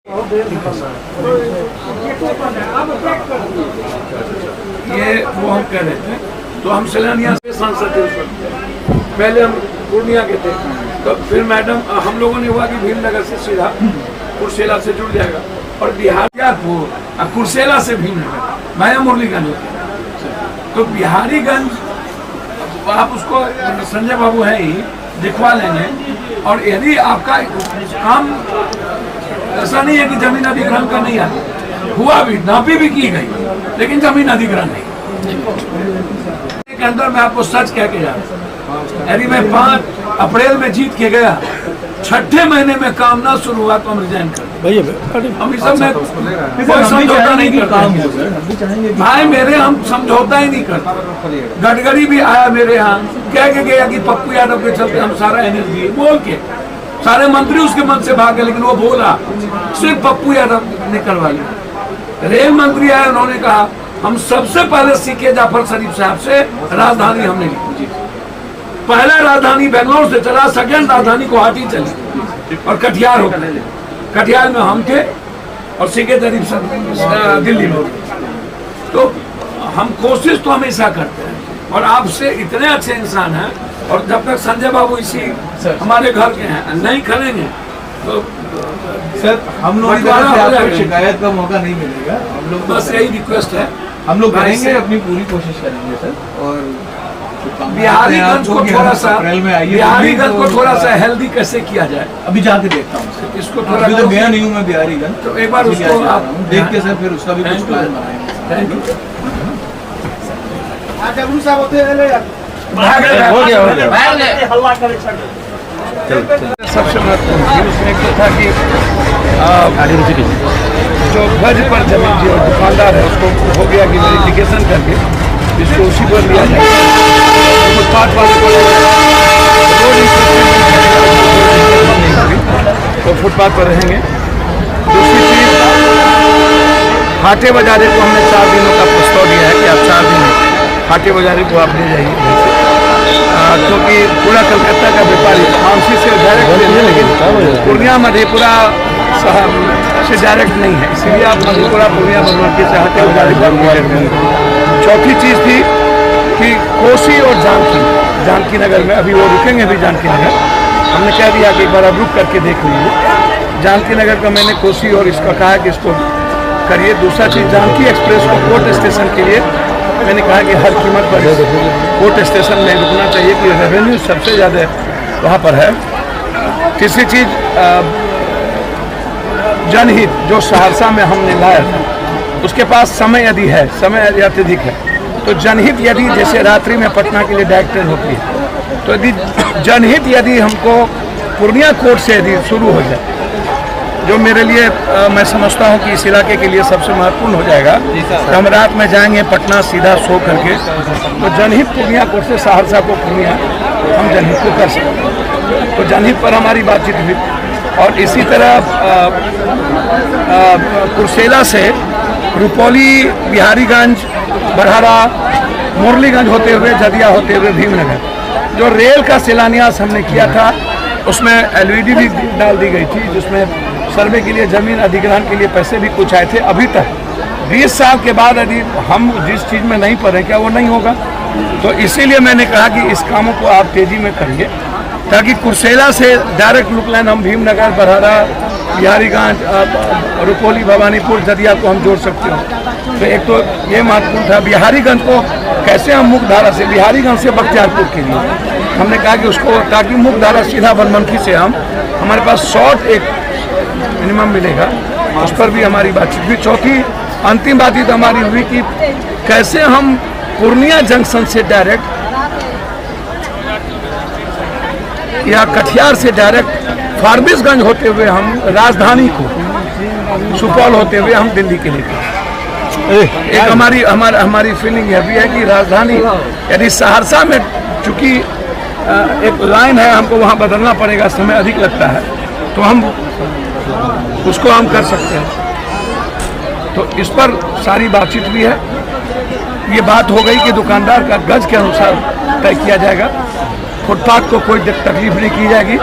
ये वो हम कह रहे थे, तो हम सैलानिया से सांसद थे उस वक्त। पहले हम पूर्णिया के थे, तो फिर मैडम हम लोगों ने हुआ कि भीमनगर से सीधा कुर्सेला से जुड़ जाएगा, और बिहार क्या कुर्सेला से भीमनगर माया मुरलीगंज होती है। तो बिहारीगंज आप उसको संजय बाबू है ही दिखवा लेंगे। और यदि आपका काम ऐसा नहीं है कि जमीन अधिग्रहण का नहीं आता, हुआ भी, नापी भी की गई, लेकिन जमीन अधिग्रहण नहीं के अंदर। मैं आपको सच कह के जा रहा हूं, यदि मैं 5 अप्रैल में जीत के गया, 6ठे महीने में काम ना शुरू हुआ तो हम रिजाइन कर हम इस सब में कोई समझौता नहीं करते भाई मेरे, हम समझौता ही नहीं करते। गडकरी भी आया मेरे यहाँ, कह के गया कि पप्पू यादव के चलते हम सारा एनएसडी बोल के, सारे मंत्री उसके मन से भागे, लेकिन वो बोला सिर्फ पप्पू यादव ने करवा लिया। रेल मंत्री आए, उन्होंने कहा हम सबसे पहले सीखे जाफर शरीफ साहब से राजधानी हमने ली। पहला राजधानी बेंगलोर से चला, सेकंड राजधानी गुवाहाटी चली, और कटिहार हो गए। कटिहार में हम थे और सीखे शरीफ साहब दिल्ली में। तो हम कोशिश तो हमेशा करते हैं, और आपसे इतने अच्छे इंसान हैं, और जब तक संजय बाबू इसी हमारे घर के हैं नहीं करेंगे तो सर हम लोग शिकायत का मौका नहीं मिलेगा। हम लोग बस यही रिक्वेस्ट है, हम लोग करेंगे, अपनी पूरी कोशिश करेंगे सर। और बिहारीगंज को थोड़ा सा, बिहारीगंज को थोड़ा सा हेल्दी कैसे किया जाए, अभी जाके देखता हूँ इसको थोड़ा। तो गया नहीं हूँ मैं बिहारीगंज, तो एक बार उसको आप देख के सर फिर उसका भी कुछ प्लान बनाएंगे। Thank you. सबसे महत्वपूर्ण थी उसमें एक तो था कि जो गज पर जमीन जो दुकानदार है उसको हो गया कि वेरिफिकेशन करके इसको उसी पर लिया जाए। फुटपाथ वाले को तो फुटपाथ पर रहेंगे। दूसरी चीज, हाटे बाजारे को हमने 4 दिनों का प्रस्ताव दिया है कि आप 4 दिन हाटे बाजारे को आप ले जाइए, क्योंकि पूरा कलकत्ता का व्यापारी आमसी से डायरेक्ट लेंगे, लेकिन पूर्णिया मधेपुरा से डायरेक्ट नहीं है, इसलिए आप मधेपुरा पूर्णिया बनवाटी से हाटे बाजारे को। चौथी चीज़ थी कि कोसी और जानकी नगर में, अभी वो रुकेंगे भी जानकी नगर, हमने कह दिया कि एक बार अब रुक करके देख लीजिए। जानकी नगर का मैंने कोसी और इसका कहा कि इसको करिए। दूसरा चीज़, जानकी एक्सप्रेस को कोर्ट स्टेशन के लिए मैंने कहा कि हर कीमत पर कोर्ट स्टेशन में रुकना चाहिए, कि रेवेन्यू सबसे ज़्यादा वहाँ पर है। तीसरी चीज़, जनहित जो सहरसा में हमने लाया था, उसके पास समय यदि है, समय यदि अत्यधिक है, तो जनहित यदि जैसे रात्रि में पटना के लिए डायरेक्ट ट्रेन होती है, तो यदि जनहित यदि हमको पूर्णिया कोर्ट से यदि शुरू हो जाए, जो मेरे लिए मैं समझता हूँ कि इस इलाके के लिए सबसे महत्वपूर्ण हो जाएगा। तो हम रात में जाएंगे पटना सीधा सो करके, तो जनहित पूर्णिया कोर्ट से सहरसा को पूर्णिया हम जनहित को कर सकते। तो जनहित पर हमारी बातचीत हुई, और इसी तरह कुर्सेला से रुपौली, बिहारीगंज, बरहरा, मुरलीगंज होते हुए, जदिया होते हुए भीमनगर, जो रेल का शिलान्यास हमने किया था, उसमें एलईडी भी डाल दी गई थी, जिसमें सर्वे के लिए, जमीन अधिग्रहण के लिए पैसे भी कुछ आए थे। अभी तक 20 साल के बाद यदि हम जिस चीज़ में नहीं पढ़े, क्या वो नहीं होगा? तो इसीलिए मैंने कहा कि इस कामों को आप तेज़ी में करिए, ताकि कुर्सेला से डायरेक्ट लुक लाइन हम भीमनगर, बरहरा, बिहारीगंज, रुपौली, भवानीपुर, जदिया को हम जोड़ सकते हो। तो एक तो ये महत्वपूर्ण था। बिहारीगंज को कैसे हम मुख्य धारा से, बिहारीगंज से बख्तियारपुर के लिए हमने कहा कि उसको, ताकि मुख्य धारा सीधा बनमनखी से हमारे पास शॉर्ट एक मिनिमम मिलेगा, उस पर भी हमारी बातचीत हुई। चौथी अंतिम बातचीत हमारी हुई कि कैसे हम पूर्णिया जंक्शन से डायरेक्ट या कटिहार से डायरेक्ट फारबिसगंज होते हुए हम राजधानी को, सुपौल होते हुए हम दिल्ली के लिए। एक हमारी फीलिंग यह भी है कि राजधानी यदि सहरसा में, चूंकि एक लाइन है, हमको वहाँ बदलना पड़ेगा, समय अधिक लगता है, तो हम उसको हम कर सकते हैं। तो इस पर सारी बातचीत भी है। ये बात हो गई कि दुकानदार का गज के अनुसार तय किया जाएगा, फुटपाथ को कोई तकलीफ नहीं की जाएगी।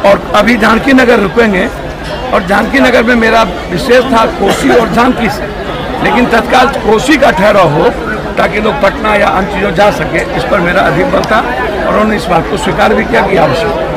और अभी जानकी नगर रुकेंगे और जानकी नगर में मेरा विशेष था कोसी और जानकी से, लेकिन तत्काल कोसी का ठहराव हो ताकि लोग पटना या अन्य चीज़ों जा सके, इस पर मेरा अधिक बल था और उन्होंने इस बात को स्वीकार भी किया कि आवश्यक।